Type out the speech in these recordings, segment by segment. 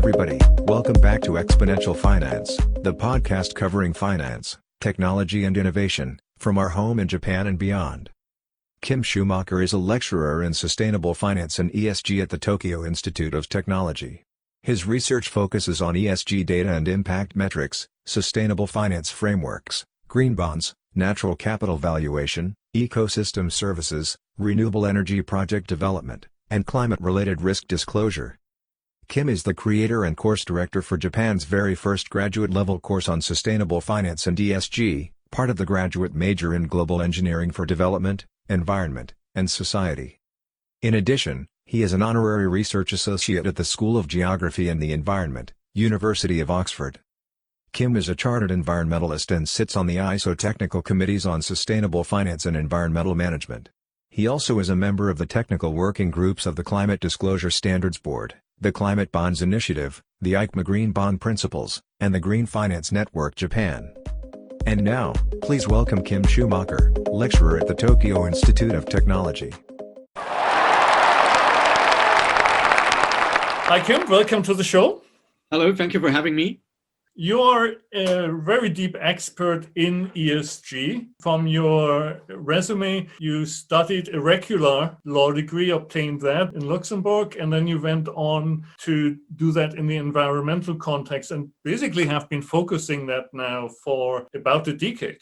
everybody, welcome back to Exponential Finance, the podcast covering finance, technology and innovation, from our home in Japan and beyond. Kim Schumacher is a lecturer in Sustainable Finance and ESG at the Tokyo Institute of Technology. His research focuses on ESG data and impact metrics, sustainable finance frameworks, green bonds, natural capital valuation, ecosystem services, renewable energy project development, and climate-related risk disclosure. Kim is the creator and course director for Japan's very first graduate-level course on Sustainable Finance and ESG, part of the graduate major in Global Engineering for Development, Environment, and Society. In addition, he is an honorary research associate at the School of Geography and the Environment, University of Oxford. Kim is a chartered environmentalist and sits on the ISO technical committees on sustainable finance and environmental management. He also is a member of the technical working groups of the Climate Disclosure Standards Board, the Climate Bonds Initiative, the ICMA Green Bond Principles, and the Green Finance Network Japan. And now, please welcome Kim Schumacher, lecturer at the Tokyo Institute of Technology. Hi Kim, welcome to the show. Hello, thank you for having me. You are a very deep expert in ESG. From your resume, you studied a regular law degree, obtained that in Luxembourg, and then you went on to do that in the environmental context and basically have been focusing that now for about a decade.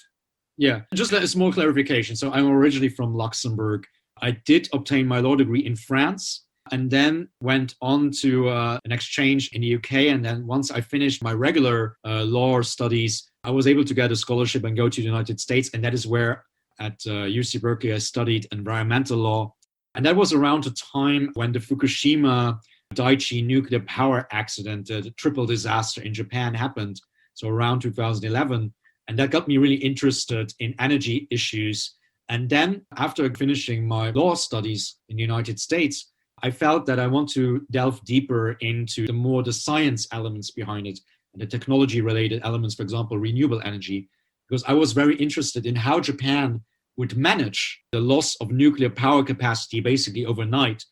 Yeah, just a small clarification. So I'm originally from Luxembourg. I did obtain my law degree in France, and then went on to an exchange in the UK. And then once I finished my regular law studies, I was able to get a scholarship and go to the United States. And that is where at UC Berkeley, I studied environmental law. And that was around the time when the Fukushima Daiichi nuclear power accident, the triple disaster in Japan happened. So around 2011. And that got me really interested in energy issues. And then after finishing my law studies in the United States, I felt that I want to delve deeper into the science elements behind it and the technology related elements, for example, renewable energy, because I was very interested in how Japan would manage the loss of nuclear power capacity basically overnight.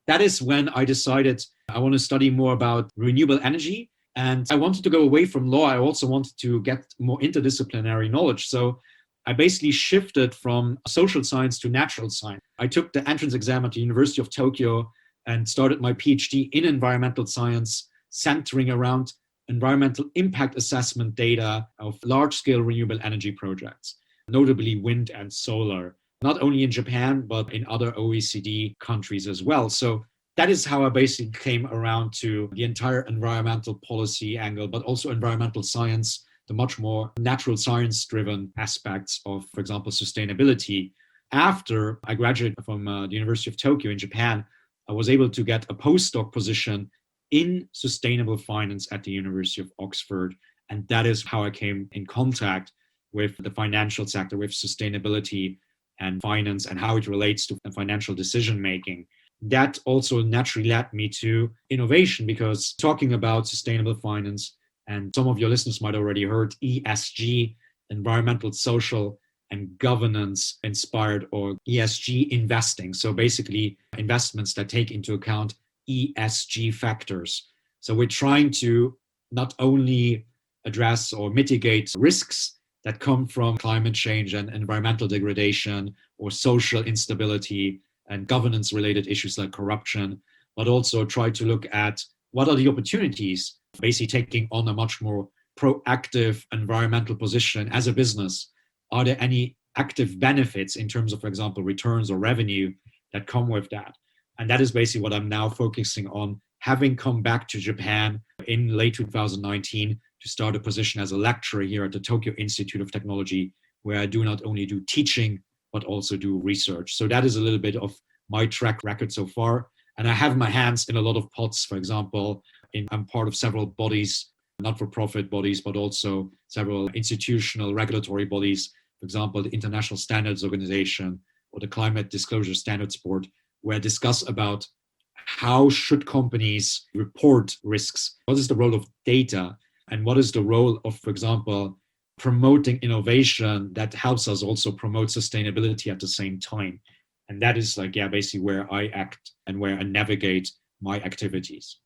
That is when I decided I want to study more about renewable energy, and I wanted to go away from law. I also wanted to get more interdisciplinary knowledge. So I basically shifted from social science to natural science. I took the entrance exam at the University of Tokyo and started my PhD in environmental science, centering around environmental impact assessment data of large-scale renewable energy projects, notably wind and solar, not only in Japan, but in other OECD countries as well. So that is how I basically came around to the entire environmental policy angle, but also environmental science, the much more natural science-driven aspects of, for example, sustainability. After I graduated from the University of Tokyo in Japan, I was able to get a postdoc position in sustainable finance at the University of Oxford. And that is how I came in contact with the financial sector, with sustainability and finance and how it relates to financial decision-making. That also naturally led me to innovation, because talking about sustainable finance, and some of your listeners might already heard ESG, environmental, social, and governance inspired, or ESG investing. So basically investments that take into account ESG factors. So we're trying to not only address or mitigate risks that come from climate change and environmental degradation or social instability and governance related issues like corruption, but also try to look at what are the opportunities, basically taking on a much more proactive environmental position as a business. Are there any active benefits in terms of, for example, returns or revenue that come with that? And that is basically what I'm now focusing on, having come back to Japan in late 2019 to start a position as a lecturer here at the Tokyo Institute of Technology, where I do not only do teaching, but also do research. So that is a little bit of my track record so far. And I have my hands in a lot of pots. For example, I'm part of several bodies, not-for-profit bodies, but also several institutional regulatory bodies. For example, the International Standards Organization or the Climate Disclosure Standards Board, where I discuss about how should companies report risks? What is the role of data? And what is the role of, for example, promoting innovation that helps us also promote sustainability at the same time? And that is basically where I act and where I navigate my activities.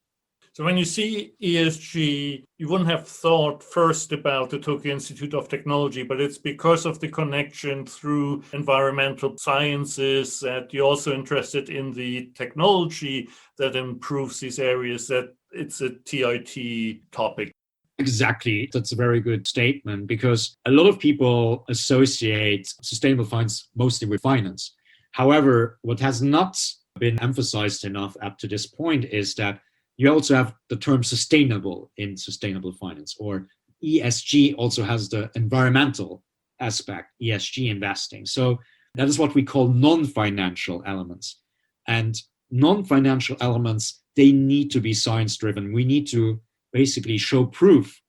So when you see ESG, you wouldn't have thought first about the Tokyo Institute of Technology, but it's because of the connection through environmental sciences that you're also interested in the technology that improves these areas, that it's a TIT topic. Exactly. That's a very good statement, because a lot of people associate sustainable finance mostly with finance. However, what has not been emphasized enough up to this point is that you also have the term sustainable in sustainable finance, or ESG also has the environmental aspect, ESG investing. So that is what we call non-financial elements. And non-financial elements, they need to be science-driven. We need to basically show proof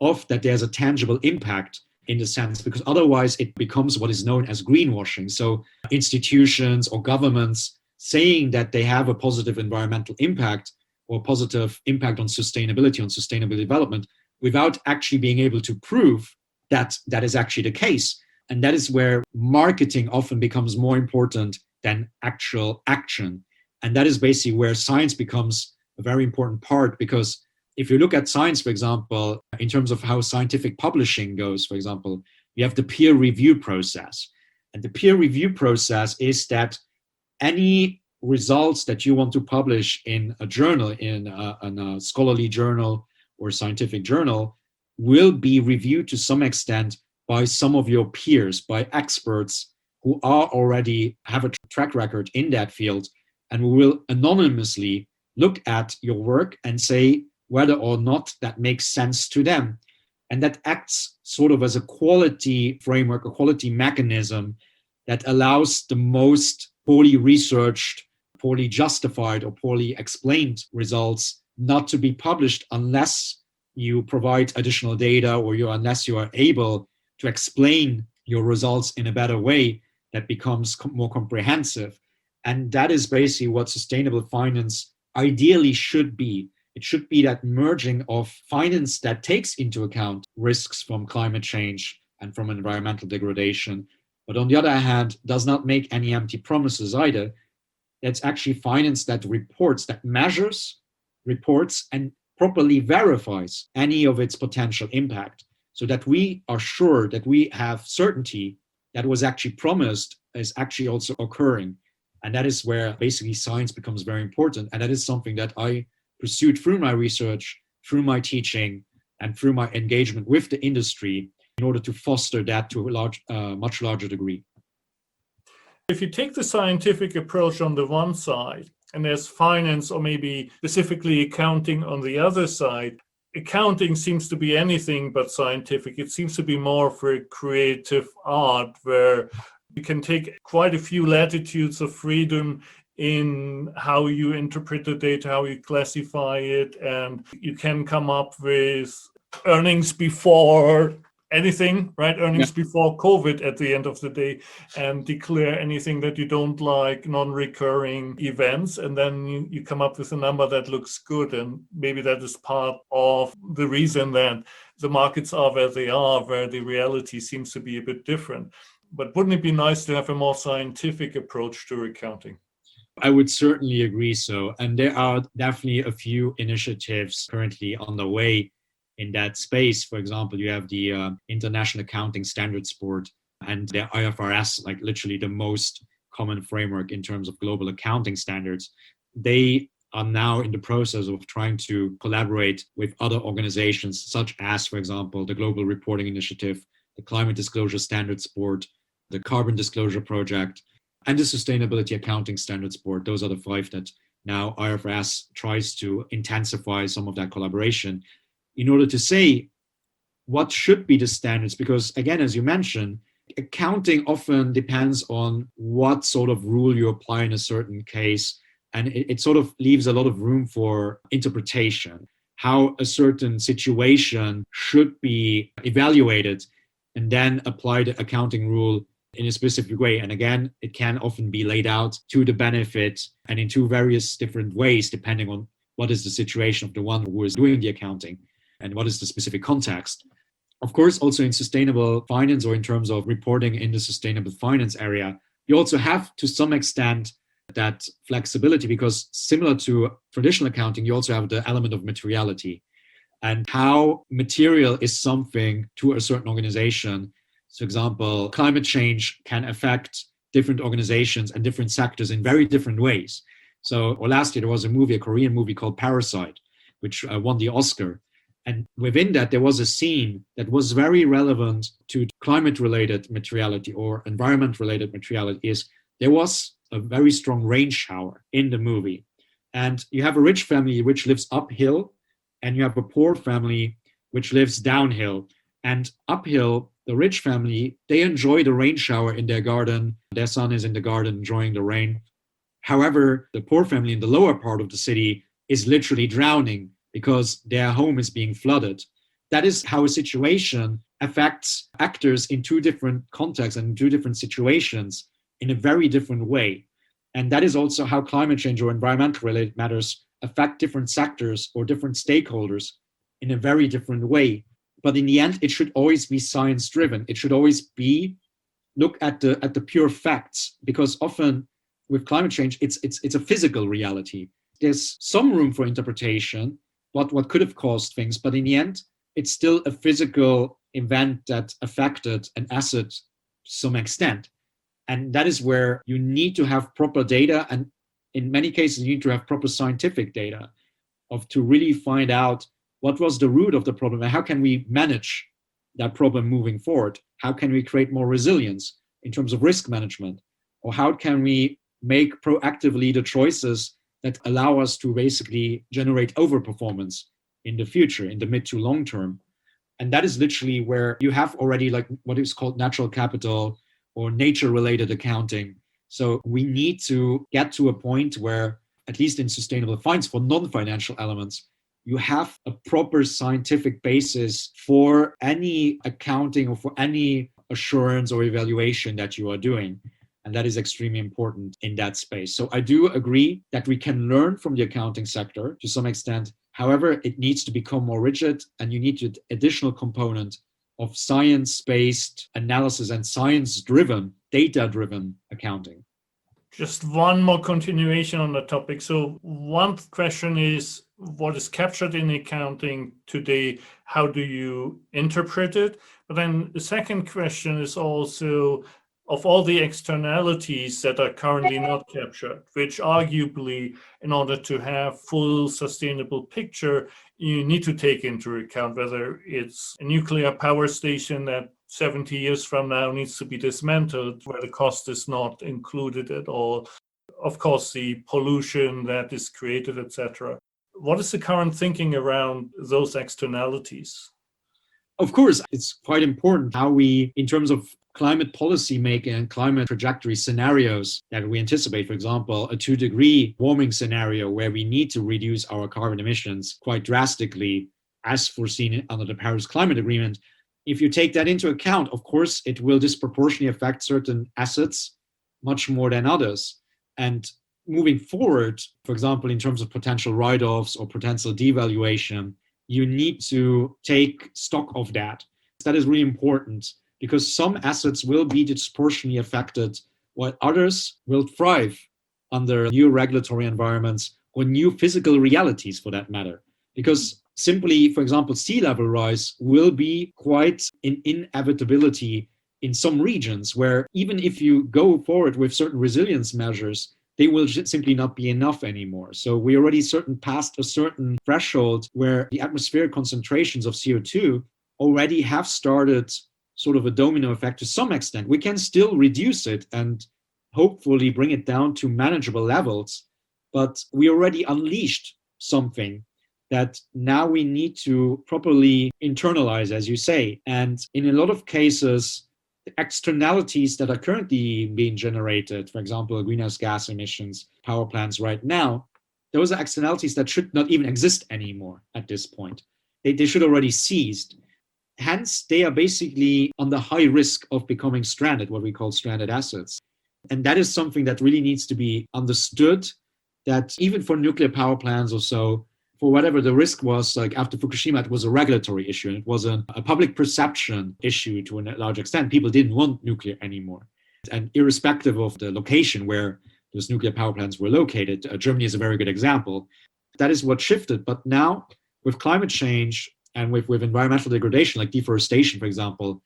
of that there's a tangible impact in the sense, because otherwise it becomes what is known as greenwashing. So institutions or governments saying that they have a positive environmental impact or positive impact on sustainability, on sustainable development, without actually being able to prove that that is actually the case. And that is where marketing often becomes more important than actual action. And that is basically where science becomes a very important part, because if you look at science, for example, in terms of how scientific publishing goes, for example, you have the peer review process. And the peer review process is that any results that you want to publish in a journal, in a scholarly journal or scientific journal, will be reviewed to some extent by some of your peers, by experts who are already have a track record in that field, and will anonymously look at your work and say whether or not that makes sense to them. And that acts sort of as a quality framework, a quality mechanism that allows the most poorly researched, poorly justified, or poorly explained results not to be published unless you provide additional data, or unless you are able to explain your results in a better way that becomes more comprehensive. And that is basically what sustainable finance ideally should be. It should be that merging of finance that takes into account risks from climate change and from environmental degradation, but on the other hand, does not make any empty promises either. It's actually finance that reports, that measures, reports, and properly verifies any of its potential impact, so that we are sure that we have certainty that was actually promised is actually also occurring. And that is where basically science becomes very important. And that is something that I pursued through my research, through my teaching, and through my engagement with the industry in order to foster that to a much larger degree. If you take the scientific approach on the one side, and there's finance or maybe specifically accounting on the other side, accounting seems to be anything but scientific. It seems to be more for a creative art where you can take quite a few latitudes of freedom in how you interpret the data, how you classify it, and you can come up with earnings before anything, right? Earnings before COVID at the end of the day, and declare anything that you don't like, non-recurring events, and then you come up with a number that looks good. And maybe that is part of the reason that the markets are where they are, where the reality seems to be a bit different. But wouldn't it be nice to have a more scientific approach to accounting? I would certainly agree so. And there are definitely a few initiatives currently on the way in that space. For example, you have the International Accounting Standards Board and the IFRS, like literally the most common framework in terms of global accounting standards. They are now in the process of trying to collaborate with other organizations, such as, for example, the Global Reporting Initiative, the Climate Disclosure Standards Board, the Carbon Disclosure Project, and the Sustainability Accounting Standards Board. Those are the 5 that now IFRS tries to intensify some of that collaboration in order to say what should be the standards. Because again, as you mentioned, accounting often depends on what sort of rule you apply in a certain case. And it sort of leaves a lot of room for interpretation, how a certain situation should be evaluated, and then apply the accounting rule in a specific way. And again, it can often be laid out to the benefit and in 2 various different ways, depending on what is the situation of the one who is doing the accounting and what is the specific context. Of course, also in sustainable finance, or in terms of reporting in the sustainable finance area, you also have to some extent that flexibility, because similar to traditional accounting, you also have the element of materiality and how material is something to a certain organization. For example, climate change can affect different organizations and different sectors in very different ways. So, or last year there was a Korean movie called Parasite, which won the Oscar. And within that, there was a scene that was very relevant to climate-related materiality or environment-related materiality. Is there was a very strong rain shower in the movie. And you have a rich family which lives uphill, and you have a poor family which lives downhill. And uphill, the rich family, they enjoy the rain shower in their garden. Their son is in the garden enjoying the rain. However, the poor family in the lower part of the city is literally drowning because their home is being flooded. That is how a situation affects actors in two different contexts and two different situations in a very different way. And that is also how climate change or environmental related matters affect different sectors or different stakeholders in a very different way. But in the end, it should always be science driven. It should always be look at the pure facts, because often with climate change, it's a physical reality. There's some room for interpretation, what could have caused things, but in the end, it's still a physical event that affected an asset to some extent. And that is where you need to have proper data. And in many cases, you need to have proper scientific data to really find out what was the root of the problem and how can we manage that problem moving forward? How can we create more resilience in terms of risk management? Or how can we make proactively the choices that allow us to basically generate overperformance in the future, in the mid to long term? And that is literally where you have already like what is called natural capital or nature-related accounting. So we need to get to a point where, at least in sustainable finance for non-financial elements, you have a proper scientific basis for any accounting or for any assurance or evaluation that you are doing. And that is extremely important in that space. So I do agree that we can learn from the accounting sector to some extent. However, it needs to become more rigid, and you need an additional component of science-based analysis and science-driven, data-driven accounting. Just one more continuation on the topic. So one question is, what is captured in accounting today? How do you interpret it? But then the second question is also, of all the externalities that are currently not captured, which arguably, in order to have full sustainable picture, you need to take into account whether it's a nuclear power station that 70 years from now needs to be dismantled, where the cost is not included at all. Of course, the pollution that is created, etc. What is the current thinking around those externalities? Of course, it's quite important how we, in terms of climate policy making and climate trajectory scenarios that we anticipate, for example, a 2-degree warming scenario where we need to reduce our carbon emissions quite drastically as foreseen under the Paris Climate Agreement. If you take that into account, of course, it will disproportionately affect certain assets much more than others. And moving forward, for example, in terms of potential write-offs or potential devaluation, you need to take stock of that. That is really important because some assets will be disproportionately affected while others will thrive under new regulatory environments or new physical realities for that matter. Because simply, for example, sea level rise will be quite an inevitability in some regions where even if you go forward with certain resilience measures, they will simply not be enough anymore. So we already passed a certain threshold where the atmospheric concentrations of CO2 already have started sort of a domino effect to some extent. We can still reduce it and hopefully bring it down to manageable levels, but we already unleashed something that now we need to properly internalize, as you say. And in a lot of cases, the externalities that are currently being generated, for example, greenhouse gas emissions, power plants right now, those are externalities that should not even exist anymore at this point. They should already ceased. Hence, they are basically on the high risk of becoming stranded, what we call stranded assets. And that is something that really needs to be understood, that even for nuclear power plants or so, for whatever the risk was, like after Fukushima, it was a regulatory issue and it was a public perception issue to a large extent. People didn't want nuclear anymore. And irrespective of the location where those nuclear power plants were located. Germany is a very good example. That is what shifted. But now with climate change and with environmental degradation, like deforestation, for example,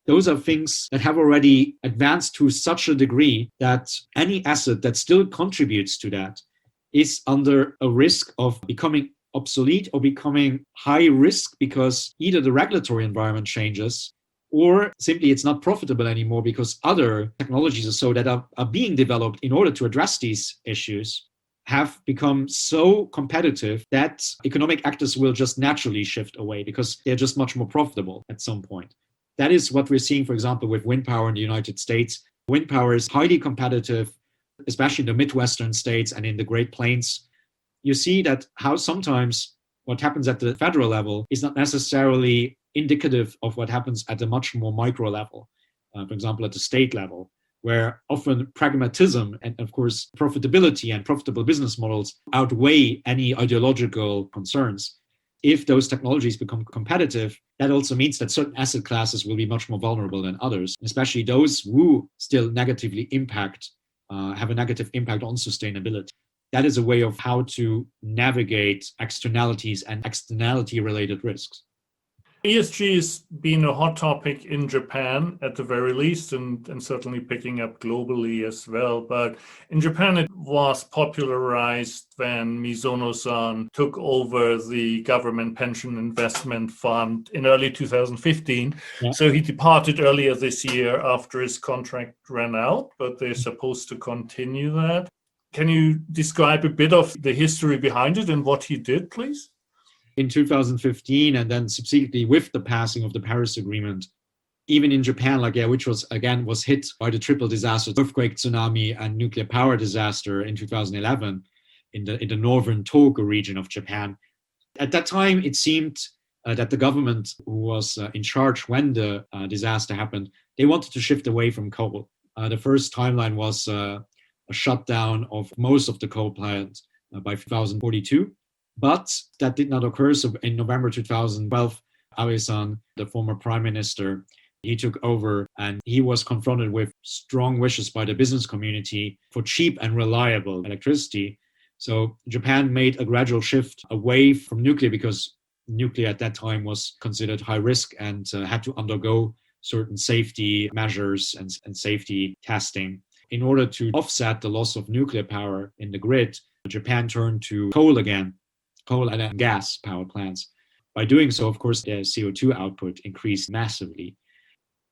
those are things that have already advanced to such a degree that any asset that still contributes to that is under a risk of becoming obsolete or becoming high risk because either the regulatory environment changes or simply it's not profitable anymore because other technologies or so that are being developed in order to address these issues have become so competitive that economic actors will just naturally shift away because they're just much more profitable at some point. That is what we're seeing, for example, with wind power in the United States. Wind power is highly competitive, especially in the Midwestern states and in the Great Plains. You see that how sometimes what happens at the federal level is not necessarily indicative of what happens at a much more micro level, for example, at the state level, where often pragmatism and, of course, profitability and profitable business models outweigh any ideological concerns. If those technologies become competitive, that also means that certain asset classes will be much more vulnerable than others, especially those who still negatively impact, have a negative impact on sustainability. That is a way of how to navigate externalities and externality-related risks. ESG has been a hot topic in Japan at the very least, and certainly picking up globally as well. But in Japan, it was popularized when Mizuno-san took over the government pension investment fund in early 2015. Yeah. So he departed earlier this year after his contract ran out, but they're supposed to continue that. Can you describe a bit of the history behind it and what he did, please? In 2015, and then subsequently with the passing of the Paris Agreement, even in Japan, which was hit by the triple disaster, earthquake, tsunami, and nuclear power disaster in 2011 in the northern Tohoku region of Japan. At that time, it seemed that the government who was in charge when the disaster happened, they wanted to shift away from coal. The first timeline was a shutdown of most of the coal plants by 2042. But that did not occur. So in November 2012, Abe-san, the former prime minister, he took over and he was confronted with strong wishes by the business community for cheap and reliable electricity. So Japan made a gradual shift away from nuclear because nuclear at that time was considered high risk and had to undergo certain safety measures and safety testing. In order to offset the loss of nuclear power in the grid, Japan turned to coal again. Coal and gas power plants. By doing so, of course, the CO2 output increased massively.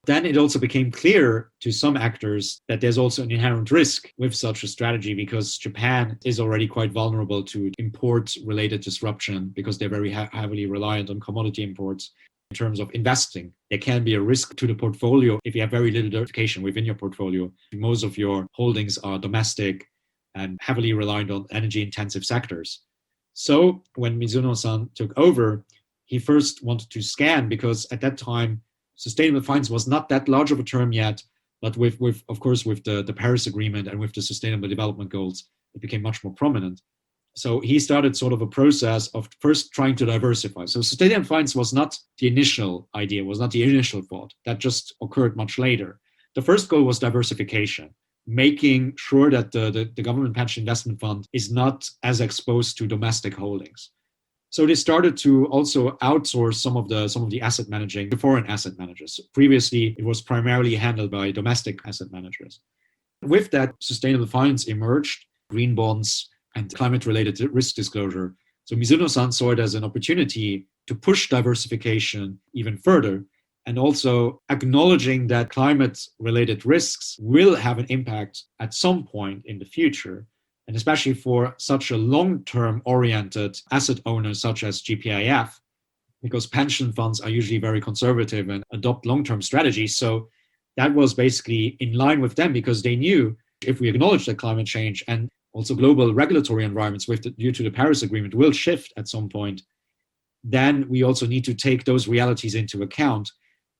Then it also became clear to some actors that there's also an inherent risk with such a strategy because Japan is already quite vulnerable to import-related disruption because they're very heavily reliant on commodity imports. In terms of investing, there can be a risk to the portfolio if you have very little diversification within your portfolio. Most of your holdings are domestic and heavily reliant on energy-intensive sectors. So when Mizuno-san took over, he first wanted to scan because at that time, sustainable finance was not that large of a term yet, but with the Paris Agreement and with the Sustainable Development Goals, it became much more prominent. So he started sort of a process of first trying to diversify. So sustainable finance was not the initial idea, was not the initial thought. That just occurred much later. The first goal was diversification, making sure that the government pension investment fund is not as exposed to domestic holdings. So they started to also outsource some of the asset managing to foreign asset managers. Previously, it was primarily handled by domestic asset managers. With that, sustainable finance emerged, green bonds, and climate-related risk disclosure. So Mizuno-san saw it as an opportunity to push diversification even further, and also acknowledging that climate-related risks will have an impact at some point in the future, and especially for such a long-term oriented asset owners such as GPIF, because pension funds are usually very conservative and adopt long-term strategies. So that was basically in line with them because they knew if we acknowledge that climate change and also global regulatory environments due to the Paris Agreement will shift at some point, then we also need to take those realities into account.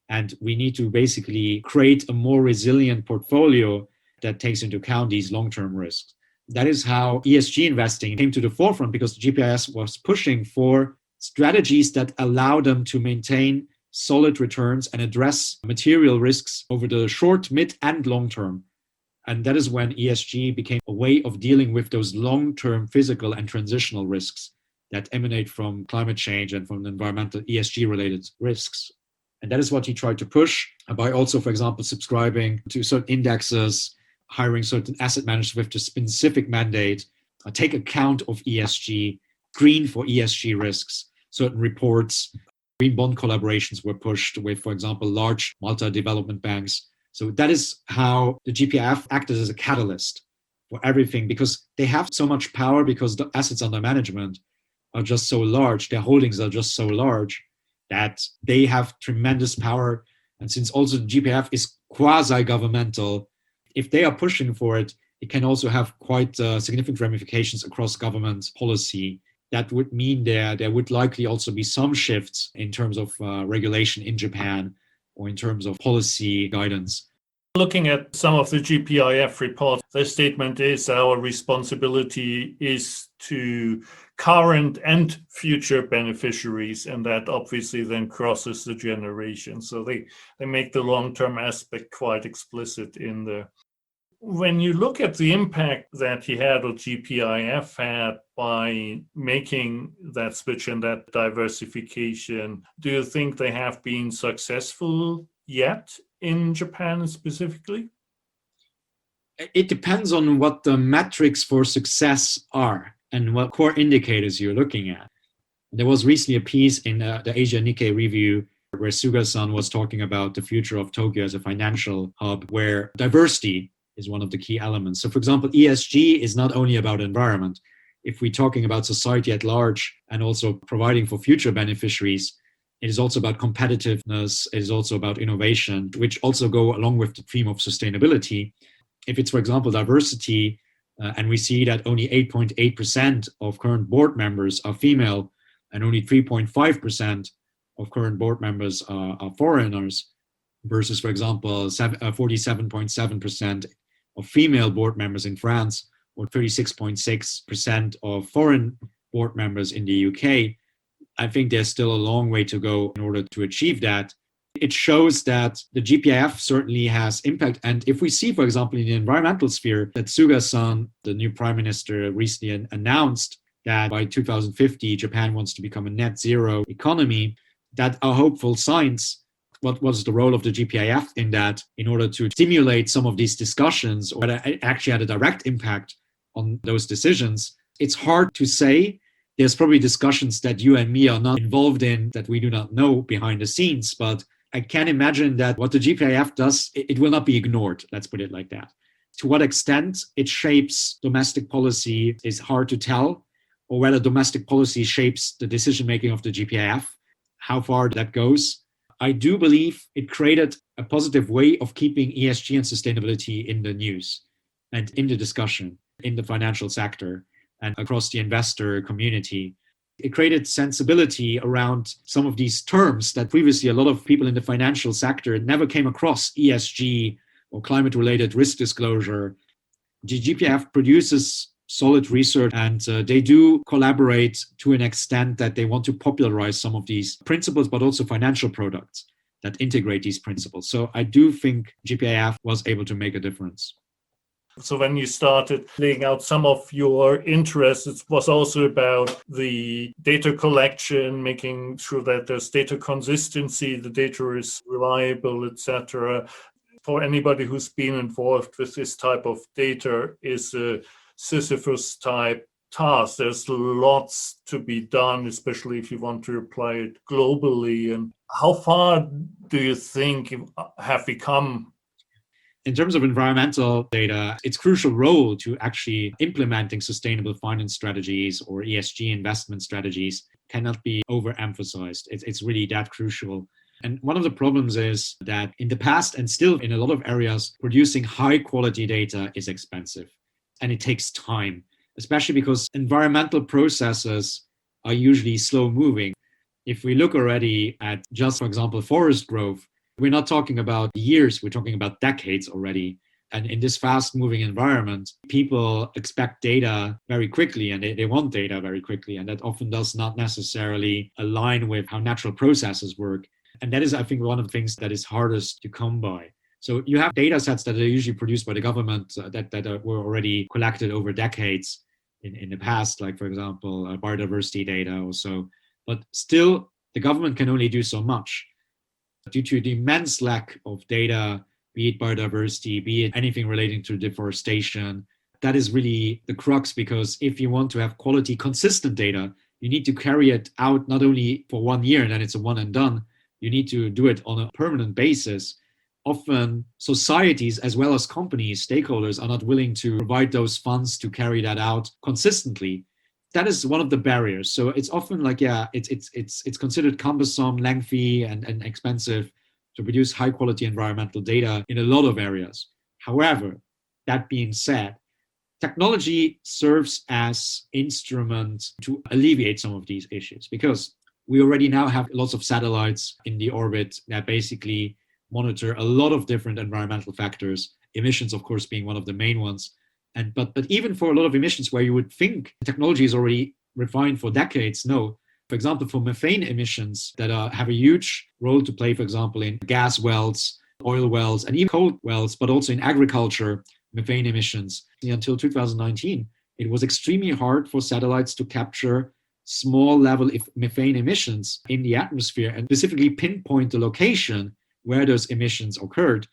And we need to basically create a more resilient portfolio that takes into account these long-term risks. That is how ESG investing came to the forefront because the GPIS was pushing for strategies that allow them to maintain solid returns and address material risks over the short, mid, and long term. And that is when ESG became a way of dealing with those long-term physical and transitional risks that emanate from climate change and from environmental ESG-related risks. And that is what he tried to push by also, for example, subscribing to certain indexes, hiring certain asset managers with a specific mandate, take account of ESG, screen for ESG risks, certain reports. Green bond collaborations were pushed with, for example, large multi-development banks. So that is how the GPIF acted as a catalyst for everything, because they have so much power, because the assets under management are just so large, their holdings are just so large that they have tremendous power. And since also the GPIF is quasi-governmental, if they are pushing for it, it can also have quite significant ramifications across government policy. That would mean there would likely also be some shifts in terms of regulation in Japan or in terms of policy guidance. Looking at some of the GPIF reports, their statement is our responsibility is to current and future beneficiaries, and that obviously then crosses the generation. So they make the long-term aspect quite explicit in there. When you look at the impact that he had or GPIF had by making that switch and that diversification, do you think they have been successful yet in Japan specifically? It depends on what the metrics for success are and what core indicators you're looking at. There was recently a piece in the Asia Nikkei review where Suga-san was talking about the future of Tokyo as a financial hub, where diversity is one of the key elements. So, for example, ESG is not only about environment. If we're talking about society at large and also providing for future beneficiaries, it is also about competitiveness. It is also about innovation, which also go along with the theme of sustainability. If it's, for example, diversity, and we see that only 8.8% of current board members are female and only 3.5% of current board members are foreigners, versus, for example, 47.7% of female board members in France or 36.6% of foreign board members in the UK. I think there's still a long way to go in order to achieve that. It shows that the GPIF certainly has impact. And if we see, for example, in the environmental sphere, that Suga-san, the new prime minister, recently announced that by 2050, Japan wants to become a net zero economy, that are hopeful signs. What was the role of the GPIF in that, in order to stimulate some of these discussions, or that it actually had a direct impact on those decisions? It's hard to say. There's probably discussions that you and me are not involved in that we do not know behind the scenes, but I can imagine that what the GPIF does, it will not be ignored. Let's put it like that. To what extent it shapes domestic policy is hard to tell, or whether domestic policy shapes the decision-making of the GPIF, how far that goes. I do believe it created a positive way of keeping ESG and sustainability in the news and in the discussion in the financial sector and across the investor community. It created sensibility around some of these terms that previously a lot of people in the financial sector never came across: ESG or climate-related risk disclosure. The GPIF produces solid research, and they do collaborate to an extent that they want to popularize some of these principles, but also financial products that integrate these principles. So I do think GPIF was able to make a difference. So when you started laying out some of your interests, it was also about the data collection, making sure that there's data consistency, the data is reliable, etc. For anybody who's been involved with this type of data, is a Sisyphus type task. There's lots to be done, especially if you want to apply it globally. And how far do you think have we come? In terms of environmental data, its crucial role to actually implementing sustainable finance strategies or ESG investment strategies cannot be overemphasized. It's really that crucial. And one of the problems is that in the past, and still in a lot of areas, producing high quality data is expensive and it takes time, especially because environmental processes are usually slow moving. If we look already at just, for example, forest growth, we're not talking about years, we're talking about decades already. And in this fast-moving environment, people expect data very quickly and they want data very quickly. And that often does not necessarily align with how natural processes work. And that is, I think, one of the things that is hardest to come by. So you have data sets that are usually produced by the government that were already collected over decades in the past, like, for example, biodiversity data or so. But still, the government can only do so much due to the immense lack of data, be it biodiversity, be it anything relating to deforestation. That is really the crux, because if you want to have quality, consistent data, you need to carry it out not only for 1 year and then it's a one and done. You need to do it on a permanent basis. Often societies as well as companies, stakeholders are not willing to provide those funds to carry that out consistently. That is one of the barriers. So it's often like, it's considered cumbersome, lengthy, and expensive to produce high quality environmental data in a lot of areas. However, that being said, technology serves as instrument to alleviate some of these issues, because we already now have lots of satellites in the orbit that basically monitor a lot of different environmental factors, emissions, of course, being one of the main ones. But even for a lot of emissions where you would think technology is already refined for decades, no. For example, for methane emissions that have a huge role to play, for example, in gas wells, oil wells, and even coal wells, but also in agriculture, methane emissions. Until 2019, it was extremely hard for satellites to capture small level methane emissions in the atmosphere and specifically pinpoint the location where those emissions occurred,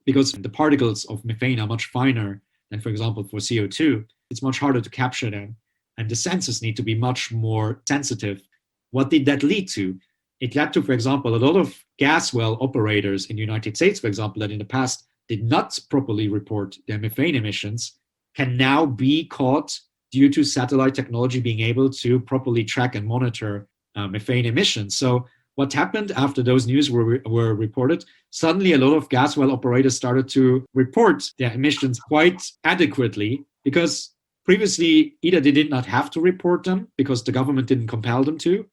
because the particles of methane are much finer than, for example, for CO2. It's much harder to capture them, and the sensors need to be much more sensitive. What did that lead to? It led to, for example, a lot of gas well operators in the United States, for example, that in the past did not properly report their methane emissions, can now be caught due to satellite technology being able to properly track and monitor methane emissions. So what happened after those news were reported? Suddenly, a lot of gas well operators started to report their emissions quite adequately, because previously either they did not have to report them because the government didn't compel them to,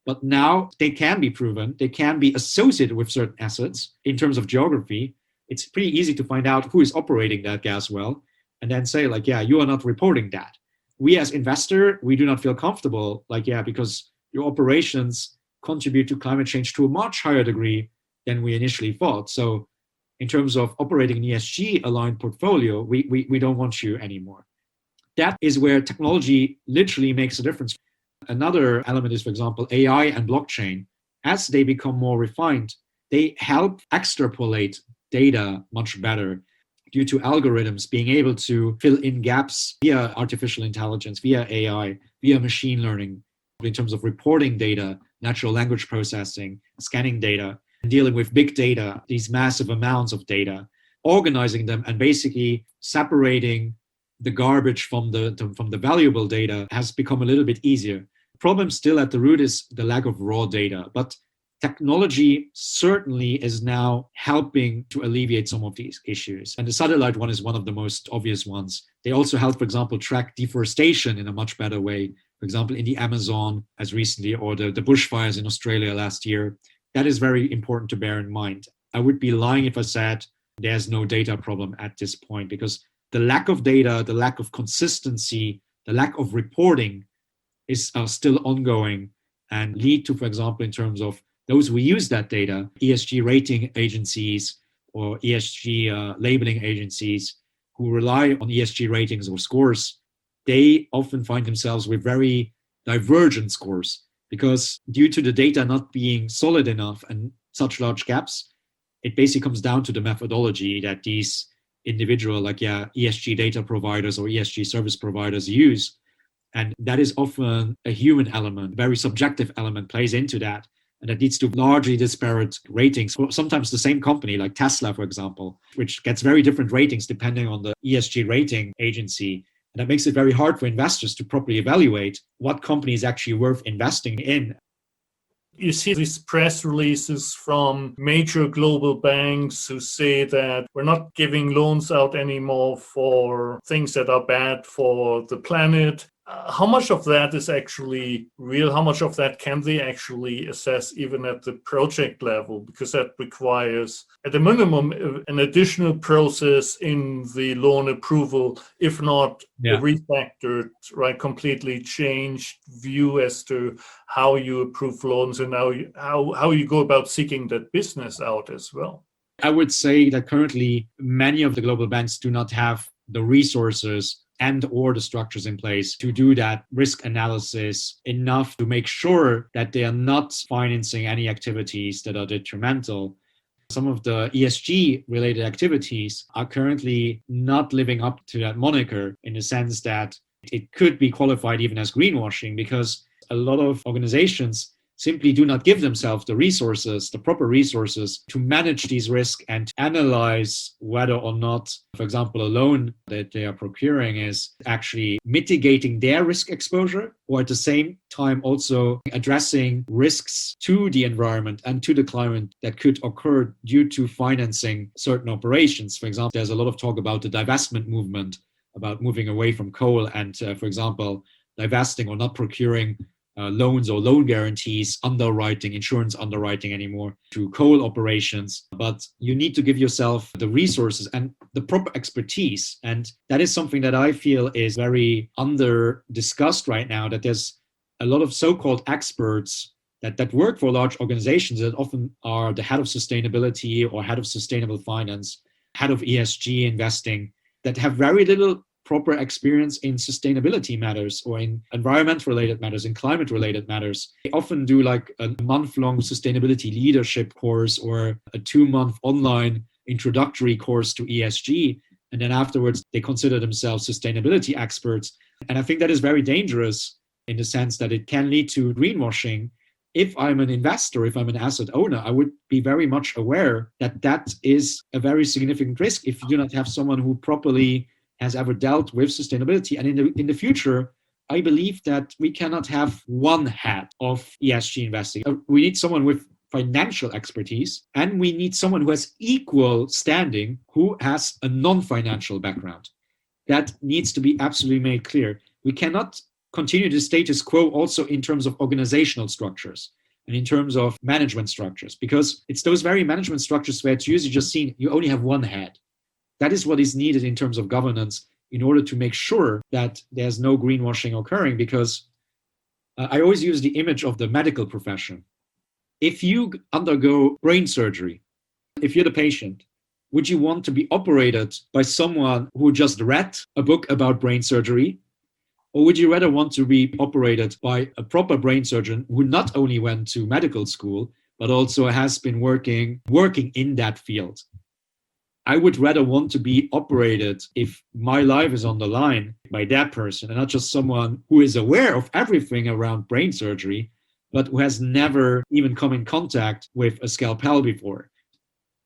but now they can be proven, they can be associated with certain assets in terms of geography. It's pretty easy to find out who is operating that gas well and then say, like, yeah, you are not reporting that. We as investor, we do not feel comfortable, like, yeah, because your operations contribute to climate change to a much higher degree than we initially thought. So in terms of operating an ESG aligned portfolio, we don't want you anymore. That is where technology literally makes a difference. Another element is, for example, AI and blockchain. As they become more refined, they help extrapolate data much better due to algorithms being able to fill in gaps via artificial intelligence, via AI, via machine learning, in terms of reporting data, natural language processing, scanning data, and dealing with big data, these massive amounts of data, organizing them and basically separating the garbage from the valuable data has become a little bit easier. The problem still at the root is the lack of raw data, but technology certainly is now helping to alleviate some of these issues. And the satellite one is one of the most obvious ones. They also help, for example, track deforestation in a much better way. For example, in the Amazon as recently, or the bushfires in Australia last year. That is very important to bear in mind. I would be lying if I said there's no data problem at this point, because the lack of data, the lack of consistency, the lack of reporting is still ongoing and lead to, for example, in terms of those who use that data, ESG rating agencies or ESG labeling agencies who rely on ESG ratings or scores, they often find themselves with very divergent scores, because due to the data not being solid enough and such large gaps, it basically comes down to the methodology that these individual, ESG data providers or ESG service providers use. And that is often a human element, very subjective element plays into that. And that leads to largely disparate ratings. Sometimes the same company, like Tesla, for example, which gets very different ratings depending on the ESG rating agency. And that makes it very hard for investors to properly evaluate what company is actually worth investing in. You see these press releases from major global banks who say that we're not giving loans out anymore for things that are bad for the planet. How much of that is actually real? How much of that can they actually assess even at the project level? Because that requires, at a minimum, an additional process in the loan approval, if not a refactored, completely changed view as to how you approve loans and how you go about seeking that business out as well. I would say that currently many of the global banks do not have the resources and or the structures in place to do that risk analysis enough to make sure that they are not financing any activities that are detrimental. Some of the ESG related activities are currently not living up to that moniker, in the sense that it could be qualified even as greenwashing, because a lot of organizations simply do not give themselves the resources, the proper resources to manage these risks and analyze whether or not, for example, a loan that they are procuring is actually mitigating their risk exposure, or at the same time also addressing risks to the environment and to the climate that could occur due to financing certain operations. For example, there's a lot of talk about the divestment movement, about moving away from coal and, for example, divesting or not procuring loans or loan guarantees, underwriting, insurance underwriting anymore to coal operations. But you need to give yourself the resources and the proper expertise. And that is something that I feel is very under discussed right now, that there's a lot of so-called experts that work for large organizations that often are the head of sustainability or head of sustainable finance, head of ESG investing, that have very little proper experience in sustainability matters or in environmental related matters, in climate related matters. They often do like a month-long sustainability leadership course or a 2-month online introductory course to ESG. And then afterwards, they consider themselves sustainability experts. And I think that is very dangerous in the sense that it can lead to greenwashing. If I'm an investor, if I'm an asset owner, I would be very much aware that that is a very significant risk if you do not have someone who properly has ever dealt with sustainability. And in the future, I believe that we cannot have one head of ESG investing. We need someone with financial expertise, and we need someone who has equal standing, who has a non-financial background. That needs to be absolutely made clear. We cannot continue the status quo also in terms of organizational structures and in terms of management structures, because it's those very management structures where it's usually just seen you only have one head. That is what is needed in terms of governance in order to make sure that there's no greenwashing occurring, because I always use the image of the medical profession. If you undergo brain surgery, if you're the patient, would you want to be operated by someone who just read a book about brain surgery? Or would you rather want to be operated by a proper brain surgeon who not only went to medical school, but also has been working in that field? I would rather want to be operated, if my life is on the line, by that person, and not just someone who is aware of everything around brain surgery, but who has never even come in contact with a scalpel before.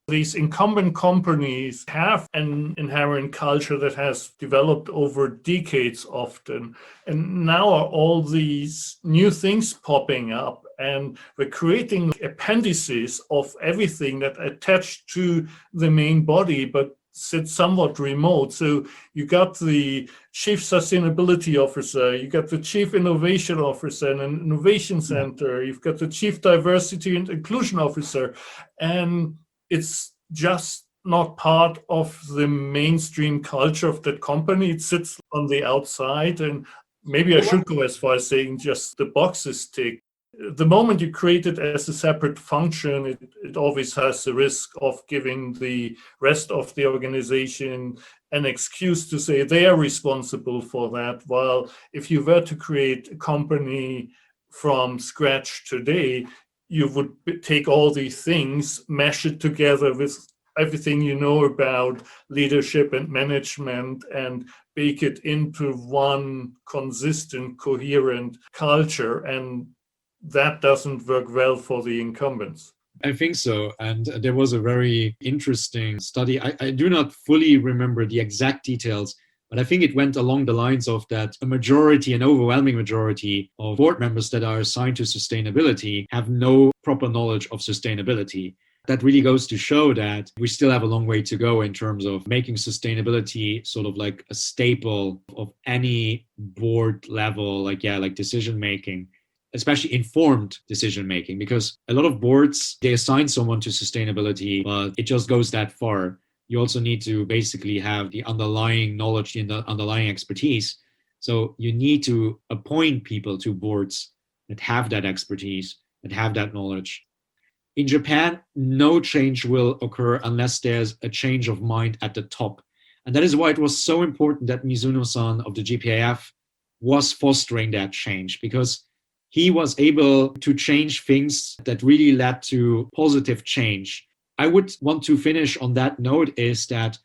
These incumbent companies have an inherent culture that has developed over decades often. And now are all these new things popping up, and we're creating appendices of everything that attach to the main body, but sit somewhat remote. So you got the chief sustainability officer, you got the chief innovation officer and an innovation center, you've got the chief diversity and inclusion officer, and it's just not part of the mainstream culture of that company. It sits on the outside, and maybe I should go as far as saying just the boxes tick. The moment you create it as a separate function, it always has the risk of giving the rest of the organization an excuse to say they are responsible for that. While if you were to create a company from scratch today, you would take all these things, mesh it together with everything you know about leadership and management, and bake it into one consistent, coherent culture. And that doesn't work well for the incumbents. I think so. And there was a very interesting study. I do not fully remember the exact details, but I think it went along the lines of that a majority, an overwhelming majority of board members that are assigned to sustainability have no proper knowledge of sustainability. That really goes to show that we still have a long way to go in terms of making sustainability sort of like a staple of any board level, like decision making, especially informed decision making, because a lot of boards, they assign someone to sustainability, but it just goes that far. You also need to basically have the underlying knowledge and the underlying expertise. So you need to appoint people to boards that have that expertise, that have that knowledge. In Japan, no change will occur unless there's a change of mind at the top. And that is why it was so important that Mizuno-san of the GPAF was fostering that change, because he was able to change things that really led to positive change. I would want to finish on that note is that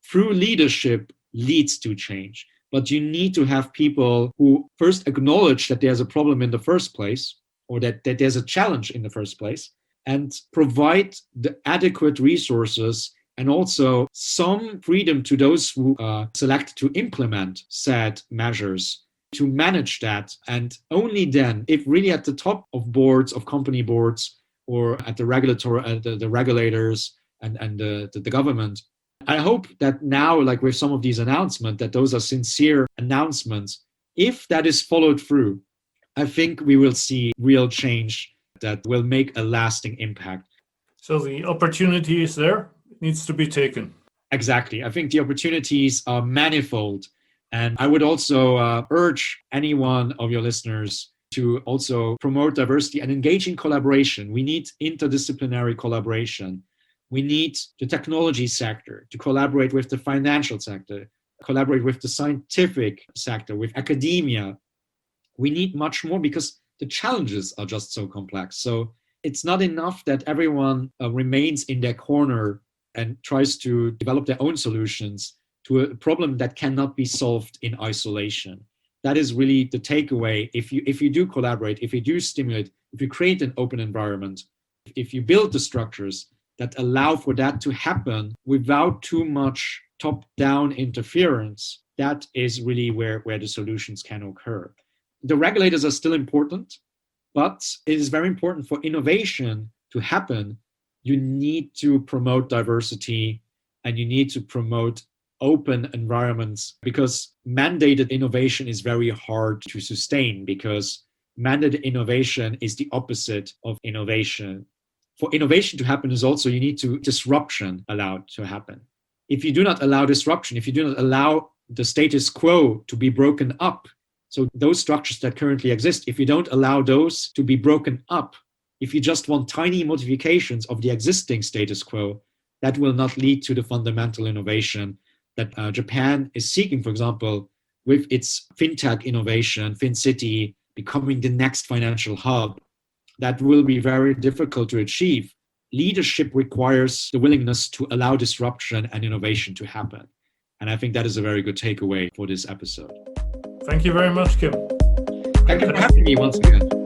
through leadership leads to change. But you need to have people who first acknowledge that there's a problem in the first place, or that there's a challenge in the first place, and provide the adequate resources and also some freedom to those who select to implement said measures to manage that. And only then, if really at the top of boards, of company boards, or at the the regulators and the government, I hope that now, like with some of these announcements, that those are sincere announcements. If that is followed through, I think we will see real change that will make a lasting impact. So the opportunity is there, it needs to be taken. Exactly. I think the opportunities are manifold. And I would also urge any one of your listeners to also promote diversity and engage in collaboration. We need interdisciplinary collaboration. We need the technology sector to collaborate with the financial sector, collaborate with the scientific sector, with academia. We need much more because the challenges are just so complex. So it's not enough that everyone remains in their corner and tries to develop their own solutions to a problem that cannot be solved in isolation. That is really the takeaway. If you do collaborate, if you do stimulate, if you create an open environment, if you build the structures that allow for that to happen without too much top-down interference, that is really where the solutions can occur. The regulators are still important, but it is very important for innovation to happen. You need to promote diversity and you need to promote open environments, because mandated innovation is very hard to sustain, because mandated innovation is the opposite of innovation. For innovation to happen is also you need to disruption allowed to happen. If you do not allow disruption, if you do not allow the status quo to be broken up, so those structures that currently exist, if you don't allow those to be broken up, if you just want tiny modifications of the existing status quo, that will not lead to the fundamental innovation that Japan is seeking, for example, with its fintech innovation, FinCity, becoming the next financial hub. That will be very difficult to achieve. Leadership requires the willingness to allow disruption and innovation to happen. And I think that is a very good takeaway for this episode. Thank you very much, Kim. Thank you for having me once again.